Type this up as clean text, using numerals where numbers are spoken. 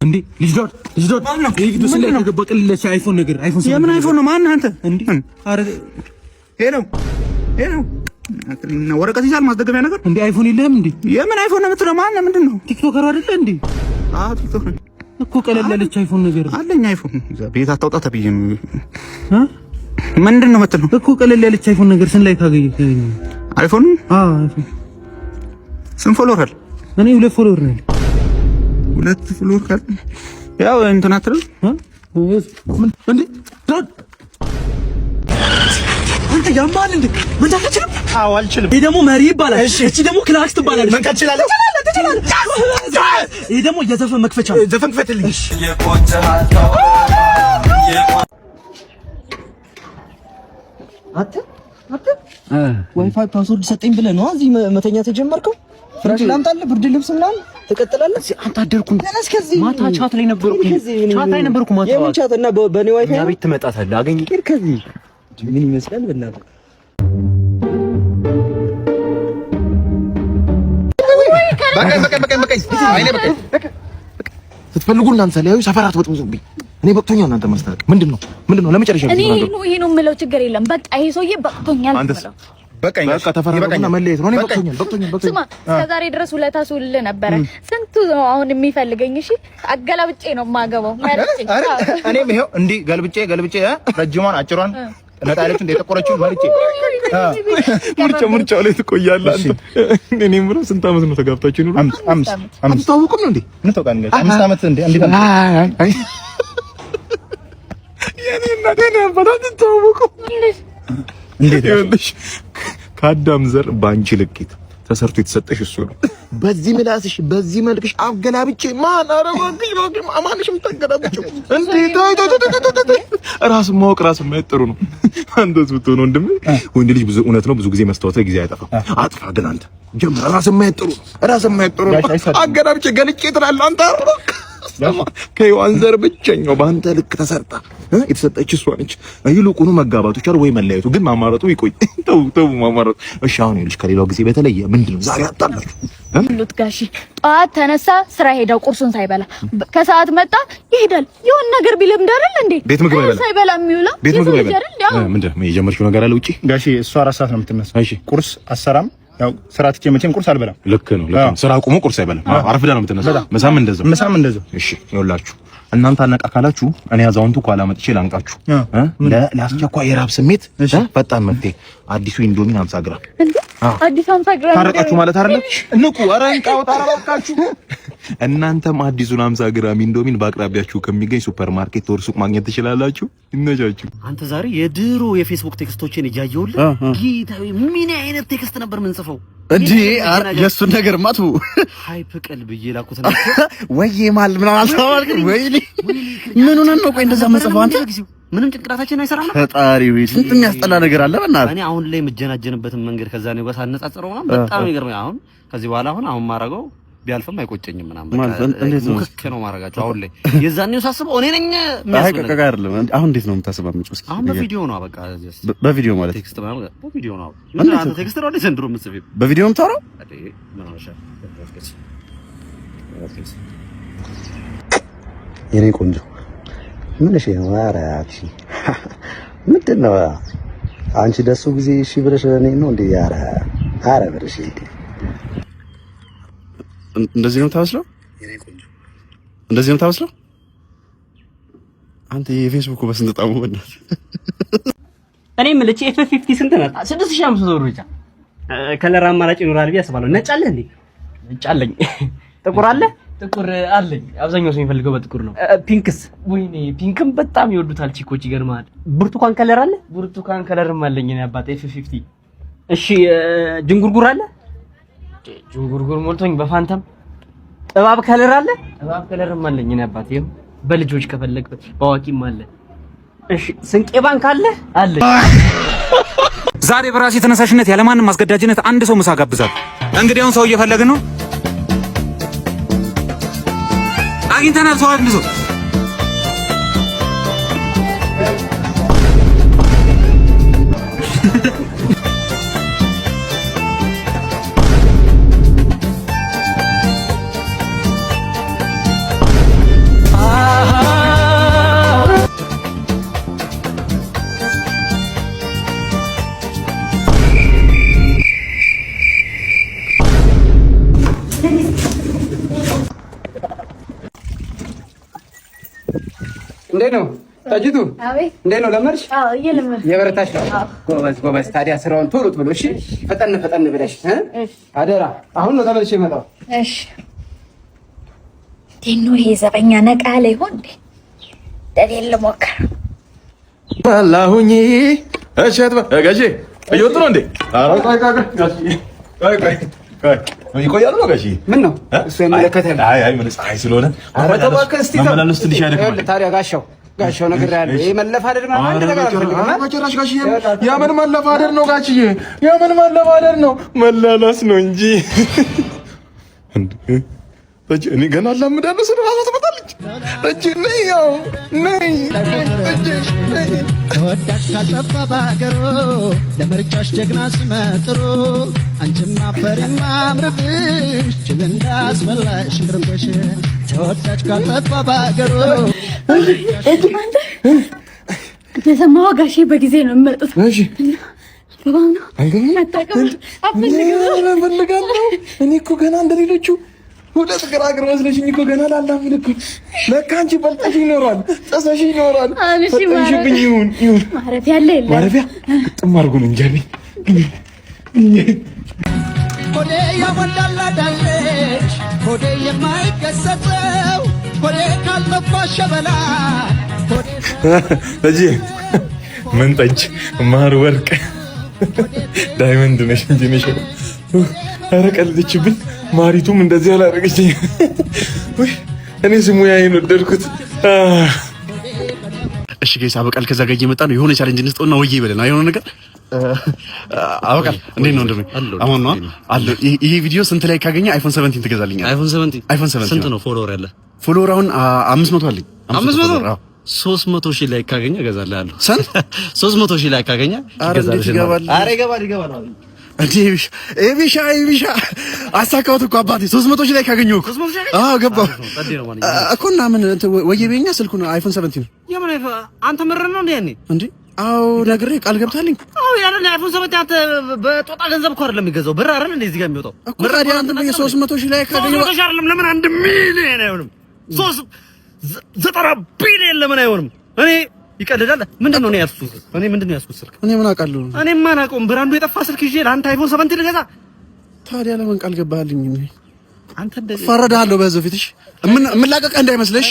እንዴ ልጅ ዶት ማን ነው? ይሄ ስለ ተገበቀልለሽ አይፎን ነገር አይፎን የምን አይፎን ነው? ማን አንተ? እንዴ አረ ሄሎ ወረቀት ይዛል ማስደገሚያ ነገር እንዴ አይፎን የለህም እንዴ? የምን አይፎን ነው የምትለው? ማን ነው? ምንድነው? ቲክቶከር አይደለ እንዴ? ቲክቶከር እኮ ቀለል ያለች አይፎን ነገር አለኝ። አይፎን ቤት አታውጣ ተብዬ ምንድነው የምትለው? እኮ ቀለል ያለች አይፎን ነገር ስንት ላይ ታገኝ? አይፎን አይፎን ስንት ፎሎወር አለ? እኔ 2 ፎሎወር ነኝ። 2 ፎሎወር ካለ ያው እንትን አትልም ምን እንዴ? አንተ ያማል እንዴ? ምን ታከችልም? አዎ አልችልም። ይሄ ደግሞ መሪ ይባላል። እቺ ደግሞ ክላክስ ትባላለች። ምን ከችላለች? ይሄ ደግሞ የዘፈን መክፈቻ ነው። ዘፈን ክፈትልኝ። እሺ አተ ዋይፋይ ፓስወርድ ሰጠኝ ብለህ ነው እዚህ መተኛ ተጀመርከው? ፍራሽ ላምጣልህ? ብርድ ልብስ ምናምን ትቀጥላለህ? አንተ አደርኩኝ ማታ ቻት ላይ ነበርኩ። ማታ የምን ቻት እና በኔ ዋይፋይ ያ ቤት ትመጣታለህ። አገኘህ ከዚህ ምን ይመስላል? በእናትህ በቃ አይኔ በቃ ስትፈልጉ እናንተ ላይ ሰፈራት ወጥሙዙብኝ። እኔ በቅቶኛል። እናንተ ማስተካከል ምንድነው? ለመጨረሻ ጊዜ ይሄ ነው የምለው። ችግር የለም በቃ ይሄ ሰውዬ በቅቶኛል። በቃ ተፈራራና መለየት ነው። እኔ በቅቶኛል። ስማ እስከዛሬ ድረስ ውለታ ስውልህ ነበረ። ስንቱ አሁን የሚፈልገኝ። እሺ አገላብጬ ነው የማገባው ማለት ነው። እኔም ይሄው እንዲህ ገልብጬ ረጅሟን አጭሯን ነጣለች እንደ ተቆረችው ማርጬ ምርጫው ላይ ትቆያለህ አንተ። እኔ ምንም ስንት ዓመት ነው ተጋብታችሁ ነው? 5 ታውቁም እንዴ? ምን ታውቃለህ? 5 ዓመት እንዴ? እንዴ አይ የኔ እናቴ ነው በጣም ታውቁ እንዴ? ይኸውልሽ ከአዳም ዘር ባንቺ ልቂት ተሰርቶ የተሰጠሽ እሱ ነው። በዚህ ምላስሽ በዚህ መልክሽ አገላብጬ ማን አረጋግሽ ነው አማንሽ ምታገላብጪው እንዴ? ራስን ማወቅ ራስን ማይጥሩ ነው። አንተስ ብትሆን ወንድም ወንድ ልጅ ብዙ እውነት ነው ብዙ ጊዜ መስታወት ላይ ጊዜ አይጠፋም። አጥፋ ግን አንተ ጀምራ ራስን ማይጥሩ አገላብጬ ገልጬ ትላለህ አንተ። ከሔዋን ዘር ብቸኛው በአንተ ልክ ተሰርታ የተሰጠች እሷ ነች። ይልቁኑ መጋባቱ ቻል ወይ መለያየቱ ግን ማማረጡ ይቆይ። ተው ማማረጡ። እሺ አሁን ይልሽ ከሌላው ጊዜ በተለየ ምንድነው ዛሬ አጣላችሁ? ሉት ጋሺ ጠዋት ተነሳ ስራ ሄዳው ቁርሱን ሳይበላ ከሰዓት መጣ ይሄዳል። የሆነ ነገር ቢለምድ አይደል እንዴ? ቤት ምግብ ሳይበላ የሚውለው ቤት ምግብ አይበላ። ምንድነው የጀመርሽው ነገር አለ ውጪ? ጋሺ እሷ 4 ሰዓት ነው የምትነሳው። እሺ ቁርስ አሰራም ያው ስራ ትቼ መቼም ቁርስ አልበላም። ልክ ነው። ስራ አቁሞ ቁርስ አይበላም። አረፍዳ ነው የምትነሳው። መሳም እንደዛው። እሺ ይኸውላችሁ እናንተ አነቃ ካላችሁ እኔ አዛውንቱ ኋላ መጥቼ ላንቃችሁ። ለአስቸኳይ የራብ ስሜት ፈጣን መፍትሄ አዲሱ ኢንዶሚን 50 ግራም አዲስ 50 ግራም ታረቃችሁ ማለት አይደለም። ንቁ ኧረ እንቃው ታረቃችሁ። እናንተም አዲሱን 50 ግራም ኢንዶሚን በአቅራቢያችሁ ከሚገኝ ሱፐርማርኬት ወር ሱቅ ማግኘት ትችላላችሁ። ይነጃችሁ። አንተ ዛሬ የድሮ የፌስቡክ ቴክስቶችን እያየሁልህ ጌታዬ ምን አይነት ቴክስት ነበር ምን ጽፈው እንዴ? የእሱን ነገር ማቱ ሃይፕ ቀልብ እየላኩት ነው ወይ ማል ምን አልተባልክም ወይ? ምን ሆነን ነው? ቆይ እንደዛ መጽፈው አንተ ምንም ጭንቅላታችን አይሰራም። ፈጣሪ ወይ ስንት የሚያስጠላ ነገር አለ። በእናትህ እኔ አሁን ላይ የምጀናጀንበትን መንገድ ከዛ ነው ጋር ሳነጻጽረው በጣም ይገርመኝ። ከዚህ በኋላ አሁን ማረጋው ቢያልፍም አይቆጨኝም ምናምን ሙክክ ነው ማረጋቸው። አሁን ላይ የዛኔው ሳስበው እኔ ነኝ የሚያስበው አይደለም። አሁን እንዴት ነው የምታስበው? እስኪ አሁን በቪዲዮ ነው በቃ በቪዲዮ ማለት ቴክስት ማለት በቪዲዮ ነው። አንተ ቴክስት ነው እንዴ ዘንድሮ የምትጽፈው? በቪዲዮ ነው የምታወራው? የኔ ቆንጆ ምን እሺ ነው? ኧረ አክሽ ምንድነው አንቺ ደሱ ጊዜ እሺ ብለሽ እኔ ነው እንዴ? ኧረ ብለሽ እንደዚህ ነው ታስለው? የኔ ቆንጆ እንደዚህ ነው ታስለው? አንተ የፌስቡክ በስንት ጣሙ በእናትህ። እኔ የምልህ ኤፍ50 ስንት ናት? 6500 ብር ብቻ። ከለር አማራጭ ይኖራል ብዬ አስባለሁ። ነጭ አለ እንዴ? ነጭ አለኝ። ጥቁር አለ? ጥቁር አለኝ። አብዛኛው ሰው የሚፈልገው በጥቁር ነው። ፒንክስ? ወይኔ ፒንክም በጣም ይወዱታል ቺኮች። ይገርማል። ብርቱካን ከለር አለ? ብርቱካን ከለርም አለኝ እኔ አባቴ ኤፍ50። እሺ ጅንጉርጉር አለ? ጅንጉርጉር ሞልቶኝ በፋንታም። እባብ ከለር አለ? እባብ ከለርም አለኝ እኔ አባቴ። በልጆች ከፈለግ በአዋቂም አለ። እሺ ስንቄ ባንክ አለ? አለ። ዛሬ በራሴ ተነሳሽነት ያለማንም ማስገዳጅነት አንድ ሰው ምሳ ጋብዛለሁ። እንግዲህ አሁን ሰው እየፈለግን ነው። አግኝተናል። ሰው አንድ ሰው እንዴት ነው ታጅቱ? አቤት። እንዴት ነው ለመድሽ? አዎ እየለመድኩ። የበረታሽ ነው? ጎበዝ ጎበዝ። ታዲያ ስራውን ቶሎ ቶሎ እሺ፣ ፈጠን ፈጠን ብለሽ አደራ። አሁን ነው ተመልሼ የመጣው። እሺ። እንዴት ነው ይሄ ዘበኛ ነቃ ላይ ሆን እንዴ? ደሌለ ሞከር አላሁኝ። እሺ ጋሼ እየወጡ ነው እንዴ? ኧረ ቆይ ይቆያሉ ነው ጋሼ? ምን ነው እሱ የሚመለከተን? አይ ምን ፀሐይ ስለሆነ መመላለስ ትንሽ ያደክማል። ታዲያ ጋሻው ነገር ያለ ይሄ መለፋደድ ማለት አንድ ነገር አልፈልግም። በጭራሽ ጋሼ፣ የምን መለፋደድ ነው ጋሼ? የምን መለፋደድ ነው? መላላስ ነው እንጂ እኔ ገና አላምዳለሁ። ስለራሷ ትመጣለች። እጅ ነይ ያው ነይ ተወዳጅ ካልጠፋ ባገሮ ለምርጫሽ ጀግና ስመጥሩ አንቺማ ፈሪማ አምርብሽ ጅብ እንዳስበላሽ ቅርብሽ ተወዳጅ ካልጠፋ ባገሮ የሰማኸው ጋሼ በጊዜ ነው የሚመጡት። እሺ እፈልጋለሁ። እኔ እኮ ገና እንደሌሎቹ ሁለት ግራግር መስለሽኝ እኮ ገና ላላምን እኮ ለካ አንቺ በልጠሽ ይኖራል ጠሰሽ ይኖራል። ፈጠንሽብኝ። ይሁን ማረፊያ አለ የለም ማረፊያ ግጥም አድርጎ ነው እንጂ አለኝ። ሆዴ ያሞላላዳለሽ ሆዴ የማይገሰጸው ሆዴ ካልጠፋ ሸበላ ለጂ ምን ጠጅ ማር ወርቅ ዳይመንድ ነሽ እንጂ ነሽ። ኧረ ቀልድችብኝ። ማሪቱም እንደዚህ አላደረገችኝ። እኔ ሙያዬን ወደድኩት። እሺ ጋይስ አበቃል። ከዛ ጋር እየመጣ ነው። የሆነ ቻሌንጅ እንስጠውና ወይዬ ይበለና የሆነ ነገር አበቃል። እንዴት ነው እንደምን አሁን ነው አለ። ይሄ ቪዲዮ ስንት ላይ ካገኘ አይፎን 17 ትገዛልኛል? አይፎን 17 ስንት ነው ፎሎወር ያለ? ፎሎወር አሁን 500 አለኝ። 500 300 ሺህ ላይ ካገኘ እገዛልሃለሁ። ስንት 300 ሺህ ላይ ካገኘ እገዛልሃለሁ። ኧረ ይገባል። ኤቢሻ አሳካሁት እኮ አባቴ 300 ሺህ ላይ ካገኘሁ እኮ ገባሁ እኮ። እና ምን ወይዬ በኛ ስልኩ ነው አይፎን 17 ነው። የምን አይፎን? አንተ ምር ነው እንዴ? ያኔ እንዴ? አዎ ነግሬ ቃል ገብታልኝ። አዎ ያንን አይፎን 17 አንተ በጦጣ ገንዘብ እኮ አይደለም የሚገዛው፣ ብር አይደል እንዴ እዚህ ጋር የሚወጣው? ብር አይደል? አንተ በ300 ሺህ ላይ ካገኘሁ 300 ሺህ አይደለም ለምን 1 ሚሊዮን አይሆንም? 90 ቢሊዮን ለምን አይሆንም? እኔ ይቀልዳል። ምንድን ነው እኔ ያስኩት? እኔ ምንድን ነው ያስኩት ስልክ? እኔ ምን አውቃለሁ? እኔ ማን አውቀው? ብራንዱ የጠፋ ስልክ ይዤ ለአንተ አይፎን 17 ልገዛ? ታዲያ ለምን ቃል ገባህልኝ? አንተ እንደዚህ ፈረዳለሁ በዛው ፊትሽ ምን ላቀቀ እንዳይመስልሽ